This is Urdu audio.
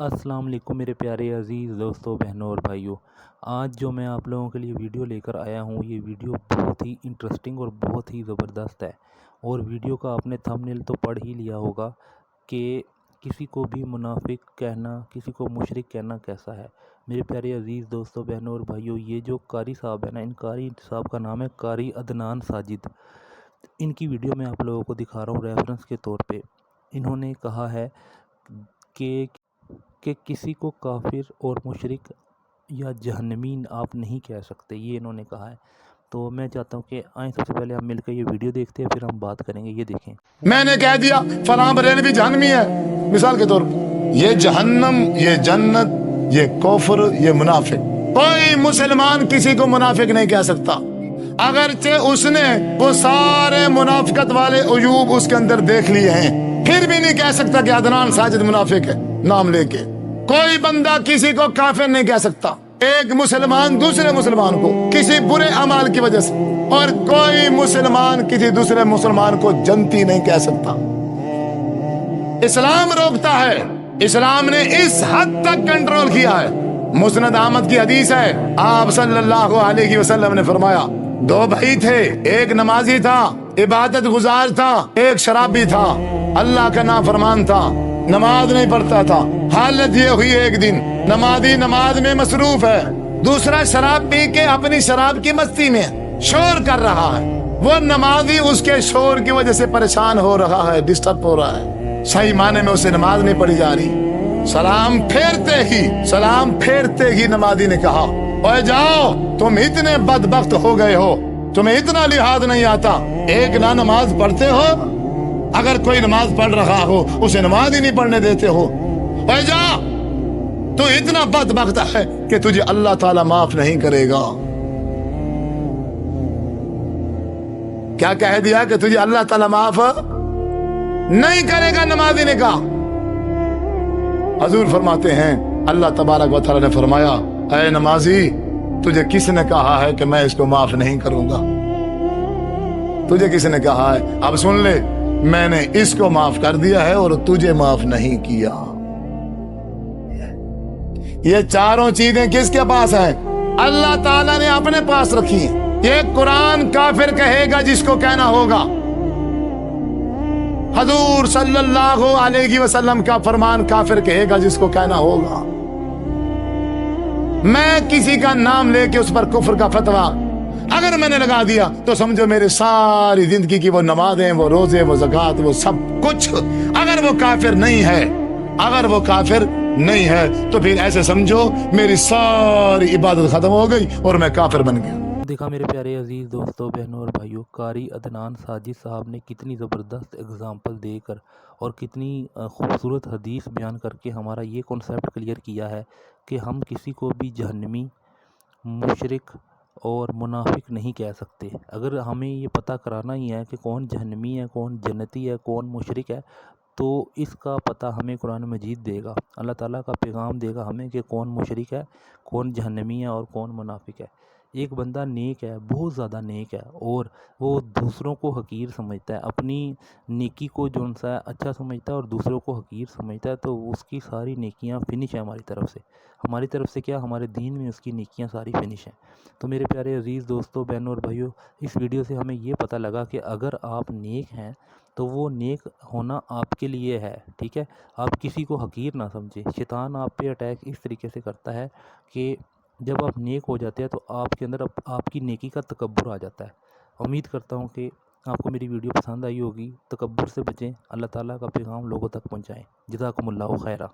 السلام علیکم میرے پیارے عزیز دوستوں، بہنوں اور بھائیوں۔ آج جو میں آپ لوگوں کے لیے ویڈیو لے کر آیا ہوں، یہ ویڈیو بہت ہی انٹرسٹنگ اور بہت ہی زبردست ہے۔ اور ویڈیو کا آپ نے تھمبنیل تو پڑھ ہی لیا ہوگا کہ کسی کو بھی منافق کہنا، کسی کو مشرک کہنا کیسا ہے۔ میرے پیارے عزیز دوستوں، بہنوں اور بھائیوں، یہ جو قاری صاحب ہے نا، ان قاری صاحب کا نام ہے قاری عدنان ساجد۔ ان کی ویڈیو میں آپ لوگوں کو دکھا رہا ہوں ریفرنس کے طور پہ۔ انہوں نے کہا ہے کہ کسی کو کافر اور مشرک یا جہنمی آپ نہیں کہہ سکتے، یہ انہوں نے کہا ہے۔ تو میں چاہتا ہوں کہ آئیں سب سے پہلے ہم مل کے یہ ویڈیو دیکھتے ہیں، پھر ہم بات کریں گے۔ یہ دیکھیں، میں نے کہہ دیا فلاں بریلوی جہنمی ہے، مثال کے طور پر یہ جہنم، یہ جنت، یہ کفر، یہ منافق۔ کوئی مسلمان کسی کو منافق نہیں کہہ سکتا، اگرچہ اس نے وہ سارے منافقت والے عیوب اس کے اندر دیکھ لیے ہیں، پھر بھی نہیں کہہ سکتا کہ عدنان ساجد منافق ہے نام لے کے۔ کوئی بندہ کسی کو کافر نہیں کہہ سکتا، ایک مسلمان دوسرے مسلمان کو کسی برے اعمال کی وجہ سے، اور کوئی مسلمان کسی دوسرے مسلمان کو جنتی نہیں کہہ سکتا۔ اسلام روکتا ہے، اسلام نے اس حد تک کنٹرول کیا ہے۔ مسند احمد کی حدیث ہے، آپ صلی اللہ علیہ وسلم نے فرمایا، دو بھائی تھے، ایک نمازی تھا، عبادت گزار تھا، ایک شرابی تھا، اللہ کا نافرمان تھا، نماز نہیں پڑھتا تھا۔ حالت یہ ہوئی ایک دن نمازی نماز میں مصروف ہے، دوسرا شراب پی کے اپنی شراب کی مستی میں شور کر رہا ہے، وہ نمازی اس کے شور کی وجہ سے پریشان ہو رہا ہے، ڈسٹرب ہو رہا ہے، صحیح معنی میں اسے نماز نہیں پڑھی جا رہی۔ سلام پھیرتے ہی نمازی نے کہا، اوے جاؤ، تم اتنے بدبخت ہو گئے ہو، تمہیں اتنا لحاظ نہیں آتا، ایک نہ نماز پڑھتے ہو، اگر کوئی نماز پڑھ رہا ہو اسے نماز ہی نہیں پڑھنے دیتے ہو، اوے جا، تو اتنا بدبخت ہے کہ تجھے اللہ تعالیٰ معاف نہیں کرے گا۔ کیا کہہ دیا کہ تجھے اللہ تعالیٰ معاف نہیں کرے گا، نمازی نے کہا۔ حضور فرماتے ہیں، اللہ تبارک و تعالیٰ نے فرمایا، اے نمازی، تجھے کس نے کہا ہے کہ میں اس کو معاف نہیں کروں گا؟ تجھے کس نے کہا ہے؟ اب سن لے، میں نے اس کو معاف کر دیا ہے اور تجھے معاف نہیں کیا۔ یہ چاروں چیزیں کس کے پاس ہیں؟ اللہ تعالیٰ نے اپنے پاس رکھی ہیں۔ یہ قرآن کافر کہے گا جس کو کہنا ہوگا، حضور صلی اللہ علیہ وسلم کا فرمان کافر کہے گا جس کو کہنا ہوگا۔ میں کسی کا نام لے کے اس پر کفر کا فتویٰ اگر میں نے لگا دیا تو سمجھو میرے ساری زندگی کی وہ نمازیں، وہ روزے، وہ زکوٰۃ، وہ سب کچھ، اگر وہ کافر نہیں ہے تو پھر ایسے سمجھو میری ساری عبادت ختم ہو گئی اور میں کافر بن گیا۔ دیکھا میرے پیارے عزیز دوستوں، بہنوں اور بھائیوں، قاری عدنان ساجد صاحب نے کتنی زبردست اگزامپل دے کر اور کتنی خوبصورت حدیث بیان کر کے ہمارا یہ کنسیپٹ کلیئر کیا ہے کہ ہم کسی کو بھی جہنمی، مشرک اور منافق نہیں کہہ سکتے۔ اگر ہمیں یہ پتہ کرانا ہی ہے کہ کون جہنمی ہے، کون جنتی ہے، کون مشرک ہے، تو اس کا پتہ ہمیں قرآن مجید دے گا، اللہ تعالیٰ کا پیغام دے گا ہمیں کہ کون مشرک ہے، کون جہنمی ہے اور کون منافق ہے۔ ایک بندہ نیک ہے، بہت زیادہ نیک ہے، اور وہ دوسروں کو حقیر سمجھتا ہے، اپنی نیکی کو جو سا اچھا سمجھتا ہے اور دوسروں کو حقیر سمجھتا ہے، تو اس کی ساری نیکیاں فنش ہیں ہماری طرف سے کیا، ہمارے دین میں اس کی نیکیاں ساری فنش ہیں۔ تو میرے پیارے عزیز دوستوں، بہنوں اور بھائیوں، اس ویڈیو سے ہمیں یہ پتہ لگا کہ اگر آپ نیک ہیں تو وہ نیک ہونا آپ کے لیے ہے، ٹھیک ہے؟ آپ کسی کو حقیر نہ سمجھیں۔ شیطان آپ پہ اٹیک اس طریقے سے کرتا ہے کہ جب آپ نیک ہو جاتے ہیں تو آپ کے اندر آپ کی نیکی کا تکبر آ جاتا ہے۔ امید کرتا ہوں کہ آپ کو میری ویڈیو پسند آئی ہوگی۔ تکبر سے بچیں، اللہ تعالیٰ کا پیغام لوگوں تک پہنچائیں۔ جزاکم اللہ خیرہ۔